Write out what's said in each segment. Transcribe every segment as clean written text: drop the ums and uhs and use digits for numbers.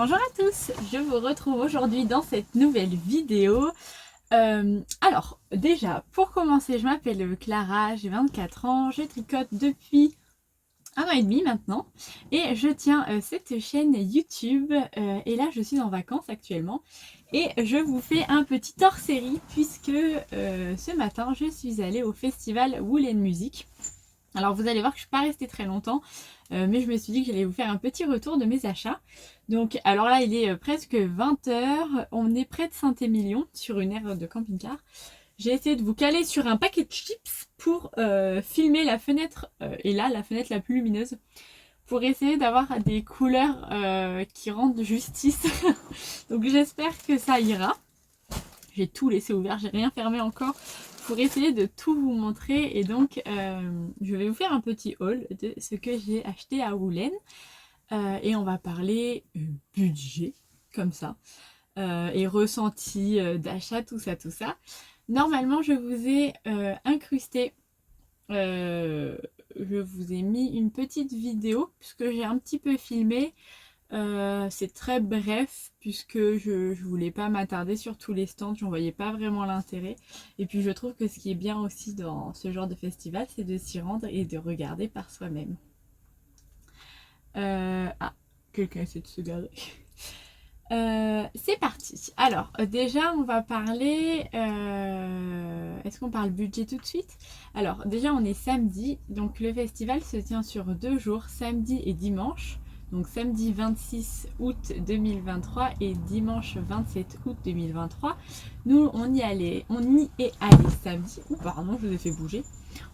Bonjour à tous, je vous retrouve aujourd'hui dans cette nouvelle vidéo. Alors, déjà, pour commencer, je m'appelle Clara, j'ai 24 ans, je tricote depuis 1 an et demi maintenant et je tiens cette chaîne YouTube et là je suis en vacances actuellement et je vous fais un petit hors-série puisque ce matin je suis allée au festival Wool & Music. Alors vous allez voir que je ne suis pas restée très longtemps, mais je me suis dit que j'allais vous faire un petit retour de mes achats. Donc alors là il est presque 20 h, on est près de Saint-Émilion sur une aire de camping-car. J'ai essayé de vous caler sur un paquet de chips pour filmer la fenêtre, et là la fenêtre la plus lumineuse, pour essayer d'avoir des couleurs qui rendent justice. Donc j'espère que ça ira. J'ai tout laissé ouvert, j'ai rien fermé encore pour essayer de tout vous montrer. Et donc je vais vous faire un petit haul de ce que j'ai acheté à Wool & et on va parler budget comme ça et ressenti d'achat, tout ça. Normalement je vous ai incrusté, je vous ai mis une petite vidéo puisque j'ai un petit peu filmé. C'est très bref puisque je voulais pas m'attarder sur tous les stands, j'en voyais pas vraiment l'intérêt. Et puis je trouve que ce qui est bien aussi dans ce genre de festival, c'est de s'y rendre et de regarder par soi-même. Ah, quelqu'un essaie de se garer. C'est parti. Alors déjà on va parler, est-ce qu'on parle budget tout de suite? Alors déjà on est samedi, donc le festival se tient sur 2 jours, samedi et dimanche. Donc samedi 26 août 2023 et dimanche 27 août 2023. Nous on y est allé samedi. Oh pardon, je vous ai fait bouger.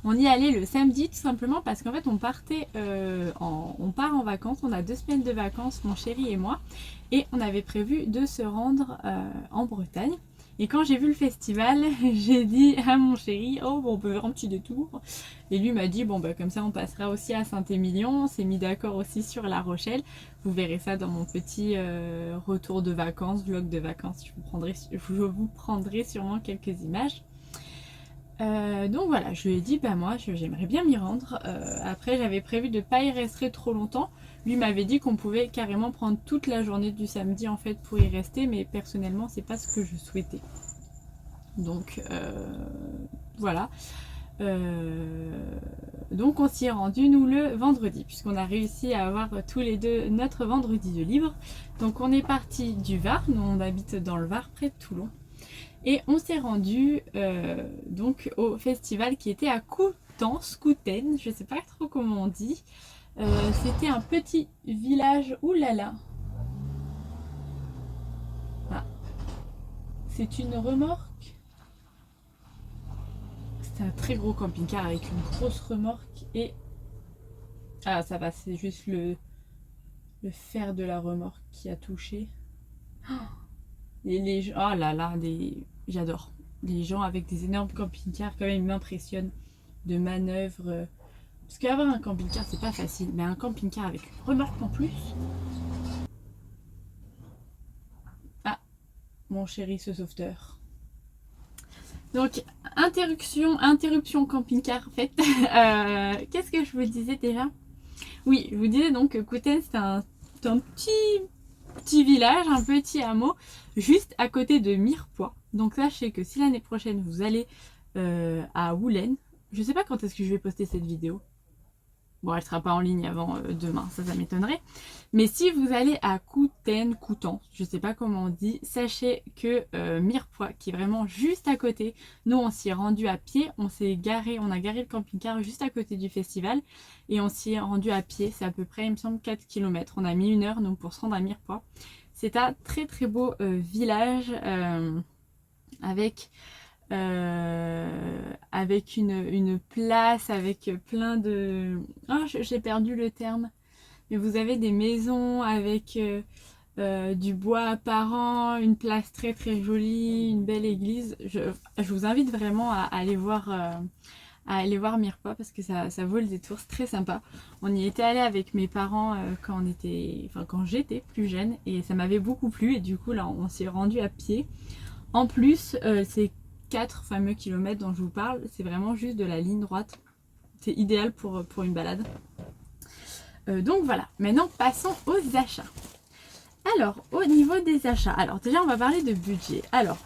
On y allait le samedi tout simplement parce qu'en fait on partait on part en vacances, on a 2 semaines de vacances, mon chéri et moi, et on avait prévu de se rendre en Bretagne. Et quand j'ai vu le festival, j'ai dit à mon chéri, oh bon, on peut faire un petit détour. Et lui m'a dit, bon bah comme ça on passera aussi à Saint-Émilion. On s'est mis d'accord aussi sur La Rochelle. Vous verrez ça dans mon petit retour de vacances, vlog de vacances. Je vous prendrai sûrement quelques images. Donc voilà, je lui ai dit, bah moi j'aimerais bien m'y rendre. Après j'avais prévu de ne pas y rester trop longtemps. Lui m'avait dit qu'on pouvait carrément prendre toute la journée du samedi en fait pour y rester, mais personnellement c'est pas ce que je souhaitais. Donc voilà. Donc on s'y est rendu nous le vendredi, puisqu'on a réussi à avoir tous les deux notre vendredi de libre. Donc on est parti du Var, nous on habite dans le Var près de Toulon. Et on s'est rendu donc au festival qui était à Coutances, je sais pas trop comment on dit. C'était un petit village, oulala. Ah. C'est une remorque. C'est un très gros camping-car avec une grosse remorque et... Ah ça va, c'est juste le fer de la remorque qui a touché. Oh là là, j'adore. Les gens avec des énormes camping-cars, quand même, ils m'impressionnent. De manœuvres. Parce qu'avoir un camping-car, c'est pas facile. Mais un camping-car avec une remorque en plus. Ah, mon chéri, ce sauveteur. Donc, interruption camping-car, en fait. Qu'est-ce que je vous disais déjà? Oui, je vous disais donc que Coutances, c'est un petit village, un petit hameau, juste à côté de Mirepoix. Donc sachez que si l'année prochaine vous allez à Wool & je sais pas quand est-ce que je vais poster cette vidéo. Bon, elle sera pas en ligne avant demain, ça m'étonnerait. Mais si vous allez à Coutances, je sais pas comment on dit, sachez que Mirepoix, qui est vraiment juste à côté, nous on s'y est rendu à pied, on a garé le camping-car juste à côté du festival et on s'y est rendu à pied, c'est à peu près, il me semble, 4 km. On a mis 1 heure donc pour se rendre à Mirepoix. C'est un très très beau village avec une place, avec plein de... Oh, j'ai perdu le terme. Mais vous avez des maisons avec du bois apparent, une place très très jolie, une belle église. Je vous invite vraiment à aller voir Mirepoix parce que ça vaut le détour, c'est très sympa. On y était allé avec mes parents quand j'étais plus jeune et ça m'avait beaucoup plu et du coup là on s'est rendu à pied. En plus, ces 4 fameux kilomètres dont je vous parle, c'est vraiment juste de la ligne droite. C'est idéal pour une balade. Donc voilà, maintenant passons aux achats. Alors, au niveau des achats, alors déjà on va parler de budget. Alors,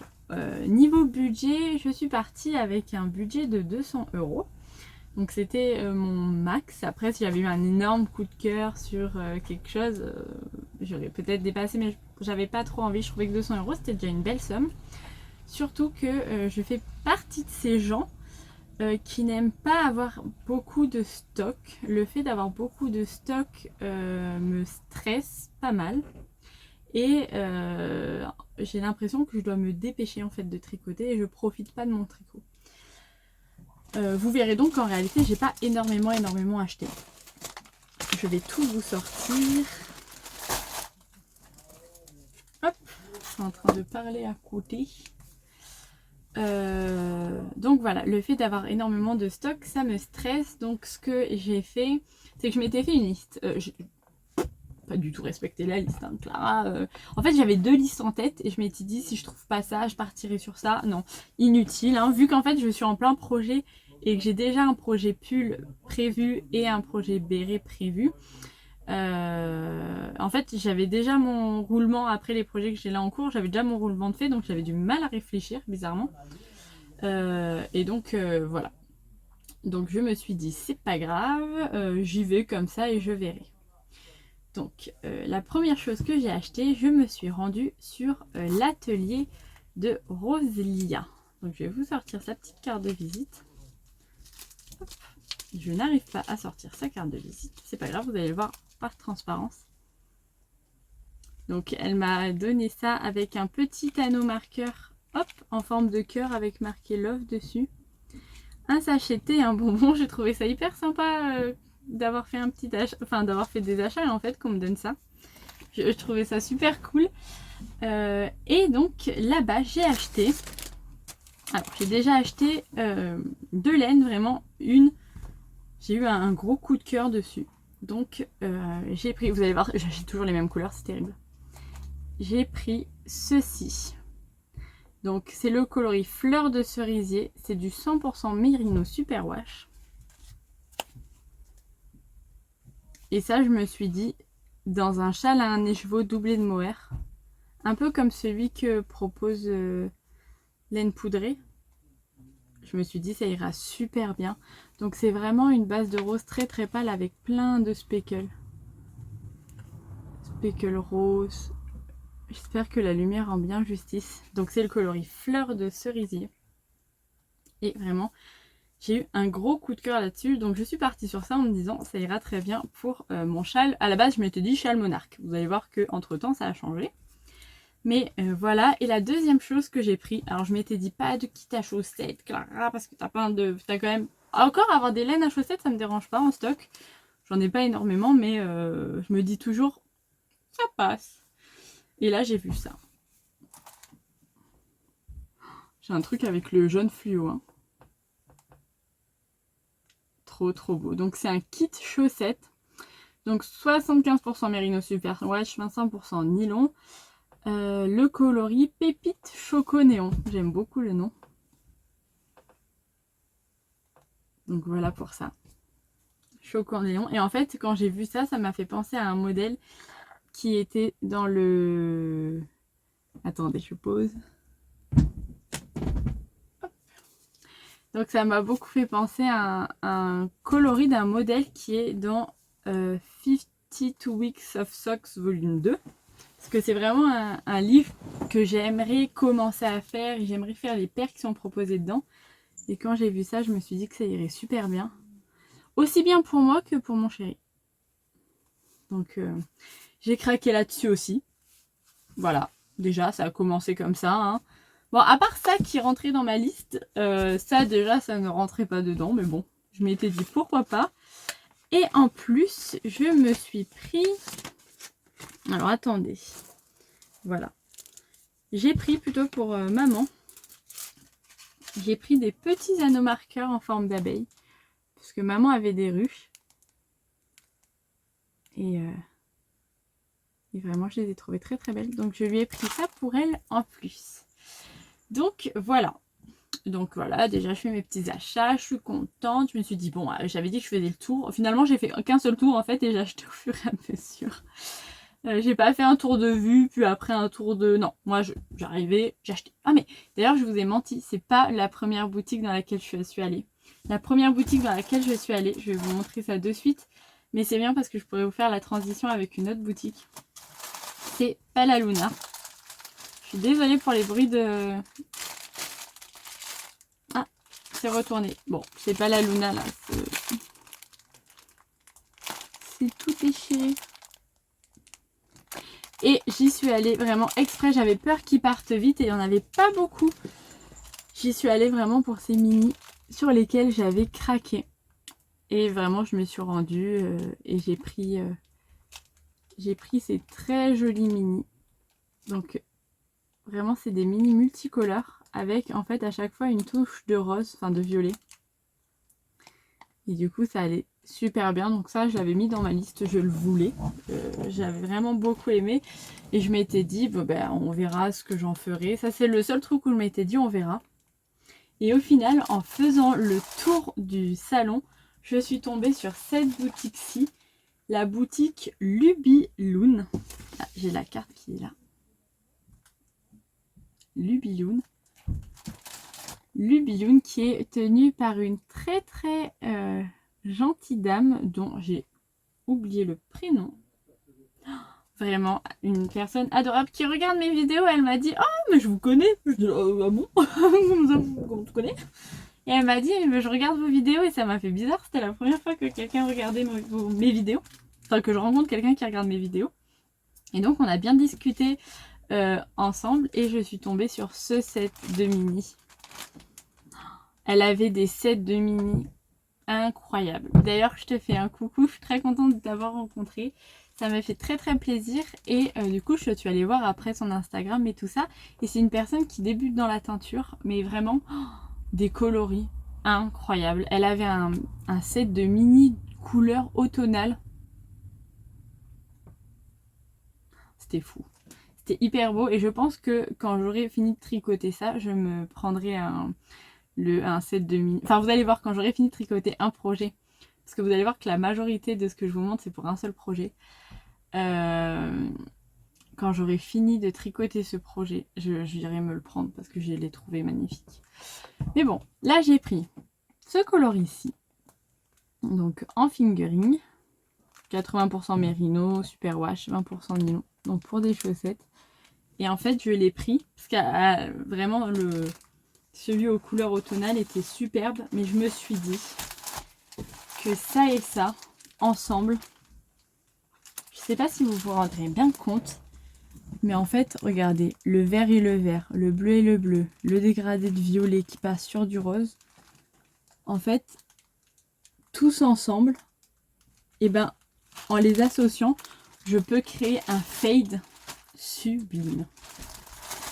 niveau budget, je suis partie avec un budget de 200 €. Donc c'était mon max. Après, si j'avais eu un énorme coup de cœur sur quelque chose, j'aurais peut-être dépassé, mais j'avais pas trop envie. Je trouvais que 200 € c'était déjà une belle somme. Surtout que je fais partie de ces gens qui n'aiment pas avoir beaucoup de stock. Le fait d'avoir beaucoup de stock me stresse pas mal. Et j'ai l'impression que je dois me dépêcher en fait de tricoter et je profite pas de mon tricot. Vous verrez donc qu'en réalité j'ai pas énormément acheté. Je vais tout vous sortir. Hop, je suis en train de parler à côté. Donc voilà, le fait d'avoir énormément de stock, ça me stresse. Donc ce que j'ai fait, c'est que je m'étais fait une liste. Pas du tout respecté la liste, hein, Clara. En fait, j'avais 2 listes en tête et je m'étais dit si je trouve pas ça, je partirai sur ça. Non, inutile, hein, vu qu'en fait je suis en plein projet et que j'ai déjà un projet pull prévu et un projet béret prévu. En fait, j'avais déjà mon roulement après les projets que j'ai là en cours, j'avais déjà mon roulement de fait, donc j'avais du mal à réfléchir, bizarrement. Et donc voilà. Donc je me suis dit c'est pas grave, j'y vais comme ça et je verrai. Donc la première chose que j'ai acheté, je me suis rendue sur l'atelier de Roselia. Donc je vais vous sortir sa petite carte de visite. Hop. Je n'arrive pas à sortir sa carte de visite. C'est pas grave, vous allez le voir par transparence. Donc elle m'a donné ça avec un petit anneau marqueur, hop, en forme de cœur avec marqué Love dessus. Un sachet de thé et un bonbon. J'ai trouvé ça hyper sympa d'avoir fait un petit achat, enfin d'avoir fait des achats et en fait qu'on me donne ça. Je trouvais ça super cool. Et donc là-bas j'ai acheté, alors j'ai déjà acheté 2 laines, vraiment une, j'ai eu un gros coup de cœur dessus. Donc j'ai pris, vous allez voir, j'achète toujours les mêmes couleurs, c'est terrible. J'ai pris ceci. Donc c'est le coloris fleur de cerisier, c'est du 100% Merino Superwash. Et ça je me suis dit, dans un châle à un écheveau doublé de mohair, un peu comme celui que propose Laine Poudrée, je me suis dit ça ira super bien. Donc c'est vraiment une base de rose très très pâle avec plein de speckles. Speckles rose. J'espère que la lumière rend bien justice. Donc c'est le coloris fleur de cerisier. Et vraiment, j'ai eu un gros coup de cœur là-dessus. Donc je suis partie sur ça en me disant ça ira très bien pour mon châle. À la base je m'étais dit châle monarque. Vous allez voir que entre temps ça a changé. Mais voilà. Et la deuxième chose que j'ai pris, alors je m'étais dit pas de kit à chaussettes, Clara, parce que t'as quand même... Encore avoir des laines à chaussettes, ça me dérange pas en stock. J'en ai pas énormément, mais je me dis toujours ça passe. Et là, j'ai vu ça. J'ai un truc avec le jaune fluo. Hein. Trop, trop beau. Donc, c'est un kit chaussettes. Donc, 75% Merino Superwash, 25% nylon. Le coloris Pépite Choco Néon. J'aime beaucoup le nom. Donc, voilà pour ça. Choco Néon. Et en fait, quand j'ai vu ça, ça m'a fait penser à un modèle qui était dans le... Attendez, je pose. Hop. Donc ça m'a beaucoup fait penser à un coloris d'un modèle qui est dans 52 Weeks of Socks volume 2. Parce que c'est vraiment un livre que j'aimerais commencer à faire. Et j'aimerais faire les paires qui sont proposées dedans. Et quand j'ai vu ça, je me suis dit que ça irait super bien. Aussi bien pour moi que pour mon chéri. Donc... j'ai craqué là-dessus aussi. Voilà, déjà ça a commencé comme ça. Hein. Bon, à part ça qui rentrait dans ma liste, ça déjà ça ne rentrait pas dedans. Mais bon, je m'étais dit pourquoi pas. Et en plus, je me suis pris... Alors attendez. Voilà. J'ai pris plutôt pour maman. J'ai pris des petits anneaux marqueurs en forme d'abeille. Parce que maman avait des ruches. Et vraiment, je les ai trouvées très très belles. Donc, je lui ai pris ça pour elle en plus. Donc, voilà. Donc, voilà. Déjà, je fais mes petits achats. Je suis contente. Je me suis dit, bon, j'avais dit que je faisais le tour. Finalement, j'ai fait qu'un seul tour, en fait. Et j'ai acheté au fur et à mesure. J'ai pas fait un tour de vue, puis après un tour de... Non, moi j'arrivais, j'ai acheté. Ah mais d'ailleurs je vous ai menti, c'est pas la première boutique dans laquelle je suis allée. La première boutique dans laquelle je suis allée, je vais vous montrer ça de suite. Mais c'est bien parce que je pourrais vous faire la transition avec une autre boutique. C'est Palaluna. Je suis désolée pour les bruits de... Ah, c'est retourné. Bon, c'est Palaluna là. C'est tout déchiré. Et j'y suis allée vraiment exprès. J'avais peur qu'ils partent vite et il n'y en avait pas beaucoup. J'y suis allée vraiment pour ces mini sur lesquels j'avais craqué. Et vraiment, je me suis rendue et j'ai pris ces très jolis mini. Donc, vraiment, c'est des mini multicolores avec en fait à chaque fois une touche de rose, enfin de violet. Et du coup, ça allait super bien. Donc ça, je l'avais mis dans ma liste, je le voulais. J'avais vraiment beaucoup aimé. Et je m'étais dit, bon, ben, on verra ce que j'en ferai. Ça, c'est le seul truc où je m'étais dit, on verra. Et au final, en faisant le tour du salon, je suis tombée sur cette boutique-ci. La boutique Lubiloon. Ah, j'ai la carte qui est là. Lubiloon. Lubiloon qui est tenue par une très très gentille dame dont j'ai oublié le prénom. Vraiment une personne adorable qui regarde mes vidéos. Elle m'a dit « Oh mais je vous connais !» Je dis « Ah bon Comment tu connais ?» Et elle m'a dit « Je regarde vos vidéos » et ça m'a fait bizarre. C'était la première fois que quelqu'un regardait mes vidéos. Enfin que je rencontre quelqu'un qui regarde mes vidéos. Et donc on a bien discuté ensemble et je suis tombée sur ce set de mini. Elle avait des sets de mini incroyables. D'ailleurs, je te fais un coucou. Je suis très contente de t'avoir rencontré. Ça m'a fait très très plaisir. Et du coup, je suis allée voir après son Instagram et tout ça. Et c'est une personne qui débute dans la teinture. Mais vraiment, des coloris incroyables. Elle avait un set de mini couleurs automnales. C'était fou. C'était hyper beau. Et je pense que quand j'aurai fini de tricoter ça, je me prendrai un set de mini. Enfin, vous allez voir quand j'aurai fini de tricoter un projet. Parce que vous allez voir que la majorité de ce que je vous montre, c'est pour un seul projet. Quand j'aurai fini de tricoter ce projet, j'irai me le prendre parce que je l'ai trouvé magnifique. Mais bon, là j'ai pris ce coloris-ci. Donc en fingering. 80% mérino, superwash, 20% nylon. Donc pour des chaussettes. Et en fait, je l'ai pris parce que vraiment celui aux couleurs automnales était superbe, mais je me suis dit que ça et ça, ensemble, je sais pas si vous vous rendrez bien compte, mais en fait, regardez, le vert et le vert, le bleu et le bleu, le dégradé de violet qui passe sur du rose, en fait, tous ensemble, et ben, en les associant, je peux créer un fade sublime.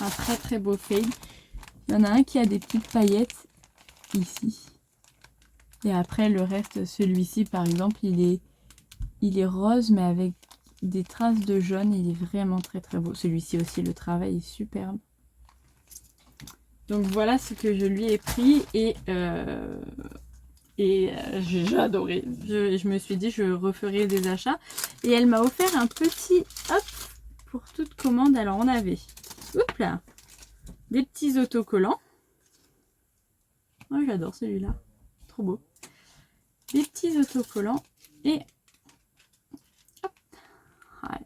Un très très beau fade. Il y en a un qui a des petites paillettes ici. Et après le reste, celui-ci par exemple, il est rose mais avec des traces de jaune. Il est vraiment très très beau. Celui-ci aussi, le travail est superbe. Donc voilà ce que je lui ai pris et j'ai adoré. Je me suis dit je referai des achats. Et elle m'a offert un petit hop pour toute commande. Alors on avait hop là, des petits autocollants. Oh, j'adore celui-là. Trop beau. Des petits autocollants. Et hop. Ah,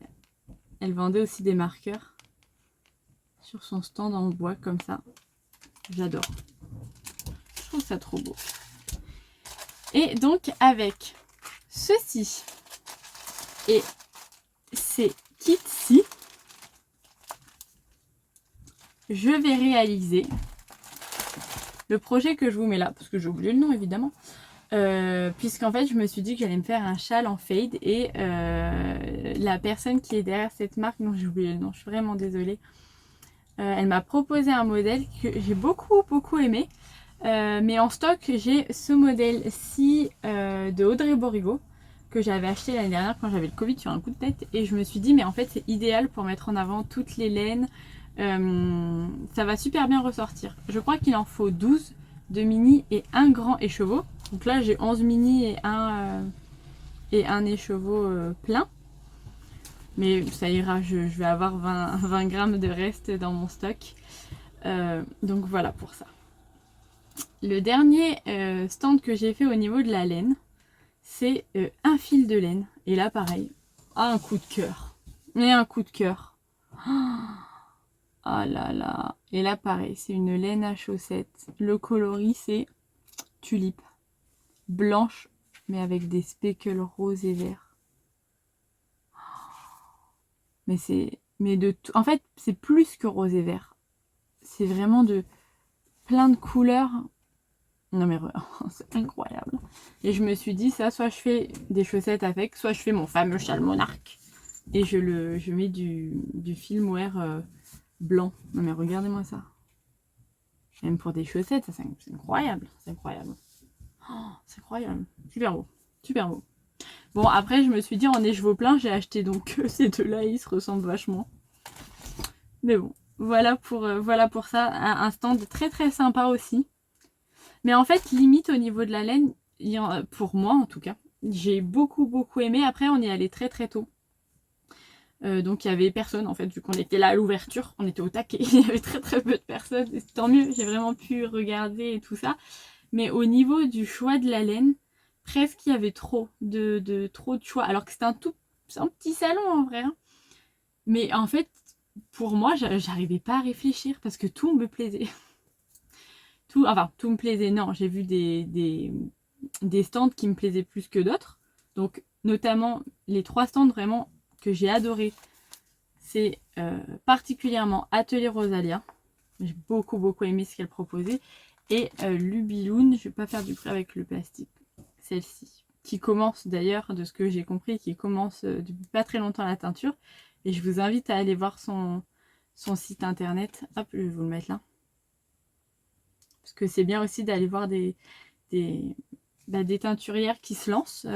elle vendait aussi des marqueurs sur son stand en bois comme ça. J'adore. Je trouve ça trop beau. Et donc avec ceci et ces kits-ci, je vais réaliser le projet que je vous mets là, parce que j'ai oublié le nom évidemment, puisqu'en fait je me suis dit que j'allais me faire un châle en fade et la personne qui est derrière cette marque, non j'ai oublié le nom, je suis vraiment désolée, elle m'a proposé un modèle que j'ai beaucoup aimé, mais en stock j'ai ce modèle-ci de Audrey Borigo que j'avais acheté l'année dernière quand j'avais le Covid sur un coup de tête, et je me suis dit mais en fait c'est idéal pour mettre en avant toutes les laines. Ça va super bien ressortir. Je crois qu'il en faut 12 de mini et un grand écheveau. Donc là j'ai 11 mini et un écheveau plein. Mais ça ira, je vais avoir 20 grammes de reste dans mon stock. Donc voilà pour ça. Le dernier stand que j'ai fait au niveau de la laine, c'est un fil de laine. Et là pareil, un coup de cœur. Et un coup de cœur. Oh là là. Et là pareil, c'est une laine à chaussettes. Le coloris c'est tulipe. Blanche, mais avec des speckles roses et verts. Mais c'est... Mais de tout... En fait, c'est plus que rose et vert. C'est vraiment de... plein de couleurs. Non mais c'est incroyable. Et je me suis dit, ça, soit je fais des chaussettes avec, soit je fais mon fameux châle monarque. Et je mets du film wear blanc. Non mais regardez-moi ça. Même pour des chaussettes, ça, c'est incroyable. C'est incroyable. Oh, c'est incroyable. Super beau. Super beau. Bon, après, je me suis dit, en écheveau plein, j'ai acheté donc ces deux-là, ils se ressemblent vachement. Mais bon, voilà pour ça. Un stand très très sympa aussi. Mais en fait, limite au niveau de la laine, pour moi en tout cas, j'ai beaucoup aimé. Après, on y allait très très tôt. Donc il y avait personne en fait, vu qu'on était là à l'ouverture, on était au taquet, il y avait très peu de personnes. Tant mieux, j'ai vraiment pu regarder et tout ça. Mais au niveau du choix de la laine, presque il y avait trop de choix. Alors que c'était un petit salon en vrai. Hein. Mais en fait, pour moi, j'arrivais pas à réfléchir parce que tout me plaisait. Tout me plaisait. Non, j'ai vu des stands qui me plaisaient plus que d'autres. Donc, notamment, les 3 stands vraiment que j'ai adoré. C'est particulièrement Atelier Rosalia. J'ai beaucoup aimé ce qu'elle proposait. Et Lubiloon, je vais pas faire du bruit avec le plastique. Celle-ci. Qui commence d'ailleurs, de ce que j'ai compris, qui commence depuis pas très longtemps la teinture. Et je vous invite à aller voir son site internet. Hop, je vais vous le mettre là. Parce que c'est bien aussi d'aller voir des teinturières qui se lancent.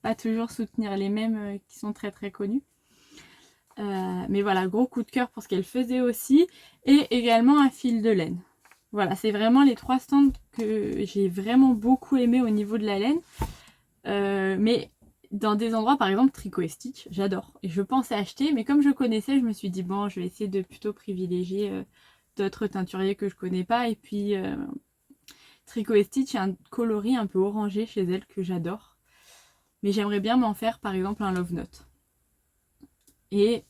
Pas toujours soutenir les mêmes qui sont très connus. Mais voilà, gros coup de cœur pour ce qu'elle faisait aussi. Et également un fil de laine. Voilà, c'est vraiment les 3 stands que j'ai vraiment beaucoup aimé au niveau de la laine. Mais dans des endroits, par exemple, Tricot et Stitch, j'adore. Et je pensais acheter, mais comme je connaissais, je me suis dit, bon, je vais essayer de plutôt privilégier d'autres teinturiers que je connais pas. Et puis, Tricot et Stitch, il y a un coloris un peu orangé chez elle que j'adore. Mais j'aimerais bien m'en faire, par exemple, un Love Note. Et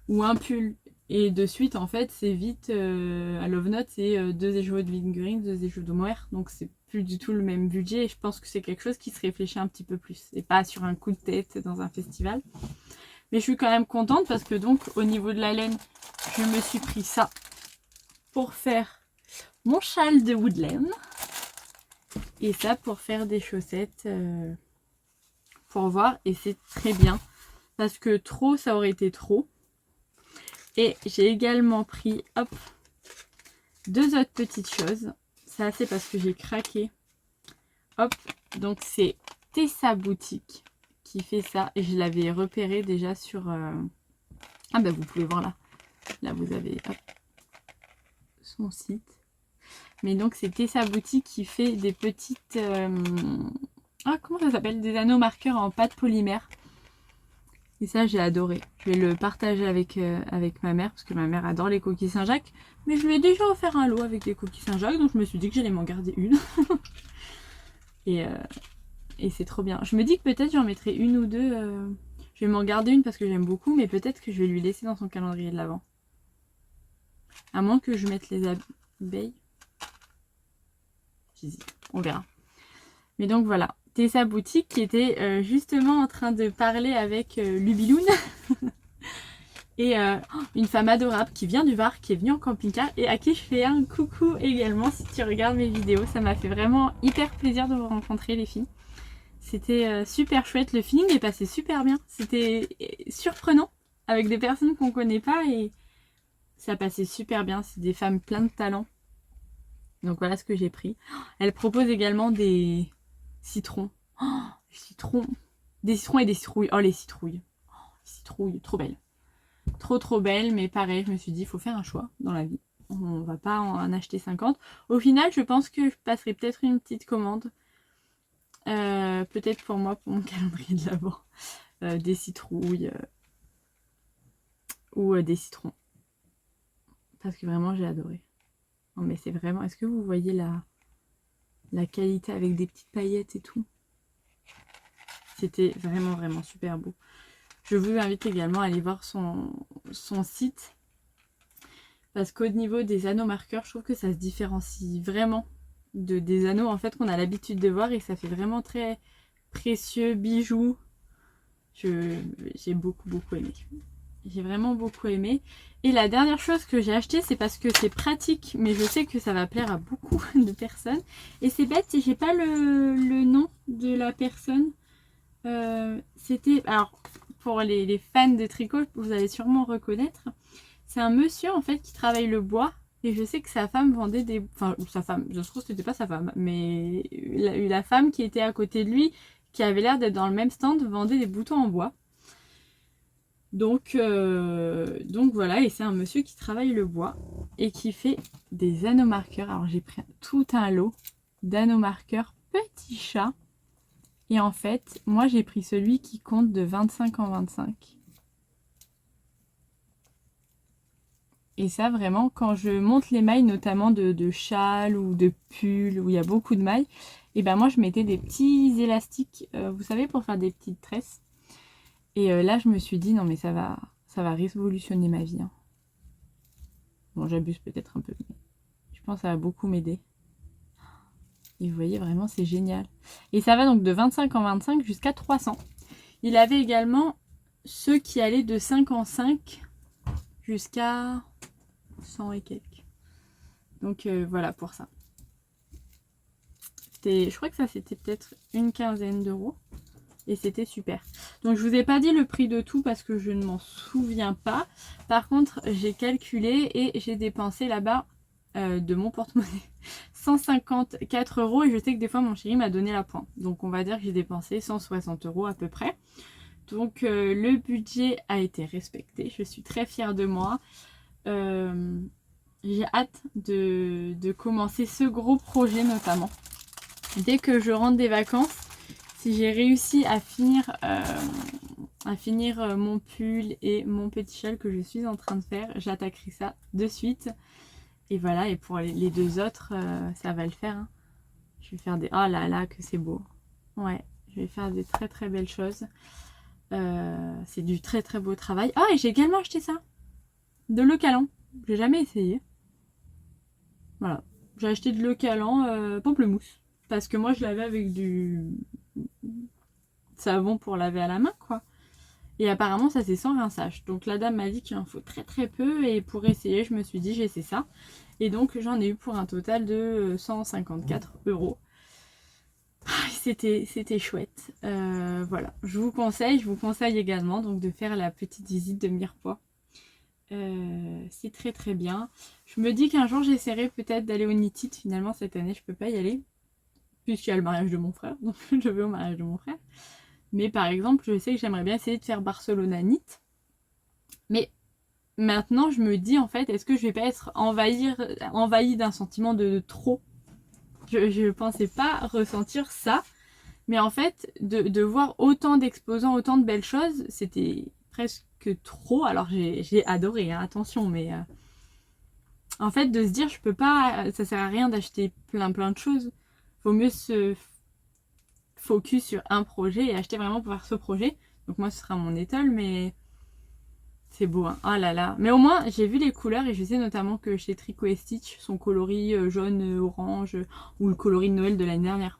ou un pull. Et de suite, en fait, c'est vite... à Love Note, c'est 2 écheveaux de Green, 2 écheveaux de Mohair. Donc, c'est plus du tout le même budget. Et je pense que c'est quelque chose qui se réfléchit un petit peu plus. Et pas sur un coup de tête dans un festival. Mais je suis quand même contente parce que donc, au niveau de la laine, je me suis pris ça pour faire mon châle de Woodland. Et ça pour faire des chaussettes pour voir. Et c'est très bien. Parce que trop, ça aurait été trop. Et j'ai également pris, hop, 2 autres petites choses. Ça, c'est parce que j'ai craqué. Hop, donc c'est Tessa Boutique qui fait ça. Et je l'avais repéré déjà sur... Ah bah vous pouvez voir là. Là, vous avez hop, son site. Mais donc, c'est Tessa Boutique qui fait des petites... Ah, comment ça s'appelle? Des anneaux marqueurs en pâte polymère. Et ça, j'ai adoré. Je vais le partager avec ma mère, parce que ma mère adore les coquilles Saint-Jacques. Mais je lui ai déjà offert un lot avec des coquilles Saint-Jacques, donc je me suis dit que j'allais m'en garder une. et c'est trop bien. Je me dis que peut-être j'en mettrai une ou deux. Je vais m'en garder une parce que j'aime beaucoup, mais peut-être que je vais lui laisser dans son calendrier de l'Avent. À moins que je mette les abeilles. On verra. Mais donc voilà. Tessa Boutique qui était justement en train de parler avec Lubiloon. Et une femme adorable qui vient du Var, qui est venue en camping-car et à qui je fais un coucou également si tu regardes mes vidéos. Ça m'a fait vraiment hyper plaisir de vous rencontrer les filles. C'était super chouette, le feeling est passé super bien. C'était surprenant avec des personnes qu'on connaît pas et ça passait super bien. C'est des femmes plein de talent. Donc voilà ce que j'ai pris. Elle propose également des citrons. Oh, des citrons et des citrouilles. Oh les citrouilles. Oh, les citrouilles, trop belles. Trop belle, mais pareil, je me suis dit, il faut faire un choix dans la vie. On va pas en acheter 50. Au final, je pense que je passerai peut-être une petite commande. Peut-être pour moi, pour mon calendrier de l'Avent. des citrouilles ou des citrons. Parce que vraiment j'ai adoré. Non mais c'est vraiment... Est-ce que vous voyez la qualité avec des petites paillettes et tout? C'était vraiment vraiment super beau. Je vous invite également à aller voir son site. Parce qu'au niveau des anneaux marqueurs, je trouve que ça se différencie vraiment des anneaux en fait qu'on a l'habitude de voir. Et ça fait vraiment très précieux, bijoux. J'ai beaucoup aimé. J'ai vraiment beaucoup aimé. Et la dernière chose que j'ai acheté, c'est parce que c'est pratique, mais je sais que ça va plaire à beaucoup de personnes. Et c'est bête, j'ai pas le nom de la personne. C'était... Alors, pour les fans de tricot, vous allez sûrement reconnaître. C'est un monsieur, en fait, qui travaille le bois. Et je sais que sa femme vendait des... Enfin, sa femme, je trouve que c'était pas sa femme. Mais la femme qui était à côté de lui, qui avait l'air d'être dans le même stand, vendait des boutons en bois. Donc voilà, et c'est un monsieur qui travaille le bois et qui fait des anneaux marqueurs. Alors j'ai pris tout un lot d'anneaux marqueurs petit chat. Et en fait, moi j'ai pris celui qui compte de 25 en 25. Et ça vraiment, quand je monte les mailles, notamment de châle ou de pull, où il y a beaucoup de mailles, et ben moi je mettais des petits élastiques, vous savez, pour faire des petites tresses. Et là, je me suis dit, non mais ça va révolutionner ma vie. Hein. Bon, j'abuse peut-être un peu, mais je pense que ça va beaucoup m'aider. Et vous voyez, vraiment, c'est génial. Et ça va donc de 25 en 25 jusqu'à 300. Il avait également ceux qui allaient de 5 en 5 jusqu'à 100 et quelques. Donc voilà pour ça. Je crois que ça, c'était peut-être une quinzaine d'euros. Et c'était super. Donc je vous ai pas dit le prix de tout parce que je ne m'en souviens pas. Par contre, j'ai calculé et j'ai dépensé là-bas de mon porte-monnaie 154 euros. Et je sais que des fois mon chéri m'a donné la pointe. Donc on va dire que j'ai dépensé 160 euros à peu près. Donc le budget a été respecté. Je suis très fière de moi. J'ai hâte de commencer ce gros projet notamment. Dès que je rentre des vacances, si j'ai réussi à finir mon pull et mon petit châle que je suis en train de faire, j'attaquerai ça de suite. Et voilà, et pour les deux autres, ça va le faire. Hein. Je vais faire des... Oh là là, que c'est beau. Ouais, je vais faire des très très belles choses. C'est du très très beau travail. Ah, et j'ai également acheté ça. De l'eau calant. J'ai jamais essayé. Voilà. J'ai acheté de l'eau calant pamplemousse. Parce que moi, je l'avais avec du savon pour laver à la main, quoi. Et apparemment, ça c'est sans rinçage. Donc la dame m'a dit qu'il en faut très très peu. Et pour essayer, je me suis dit, j'essaie ça. Et donc, j'en ai eu pour un total de 154 euros. C'était chouette. Voilà. Je vous conseille également donc, de faire la petite visite de Mirepoix. C'est très très bien. Je me dis qu'un jour, j'essaierai peut-être d'aller au Knit It. Finalement, cette année, je peux pas y aller. Puisqu'il y a le mariage de mon frère. Donc, je vais au mariage de mon frère. Mais par exemple, je sais que j'aimerais bien essayer de faire Barcelona Knit. Mais maintenant, je me dis en fait, est-ce que je vais pas être envahie d'un sentiment de trop? Je pensais pas ressentir ça. Mais en fait, de voir autant d'exposants, autant de belles choses, c'était presque trop. Alors j'ai adoré, hein, attention, mais en fait, de se dire, je peux pas, ça sert à rien d'acheter plein de choses. Vaut mieux se focus sur un projet et acheter vraiment pour faire ce projet. Donc moi ce sera mon étole, mais c'est beau, hein. Oh là là. Mais au moins j'ai vu les couleurs et je sais notamment que chez Tricot & Stitch son coloris jaune, orange ou le coloris de Noël de l'année dernière.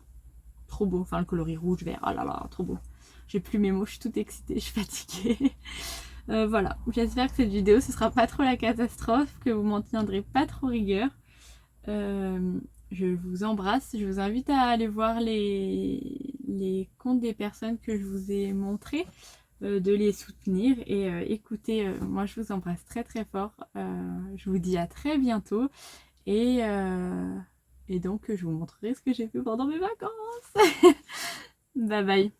Trop beau, enfin le coloris rouge, vert, oh là là, trop beau. J'ai plus mes mots, je suis toute excitée, je suis fatiguée. Voilà, j'espère que cette vidéo ce sera pas trop la catastrophe, que vous m'en tiendrez pas trop rigueur. Je vous embrasse, je vous invite à aller voir les comptes des personnes que je vous ai montrés, de les soutenir et écoutez, moi je vous embrasse très très fort, je vous dis à très bientôt et donc je vous montrerai ce que j'ai fait pendant mes vacances. Bye bye.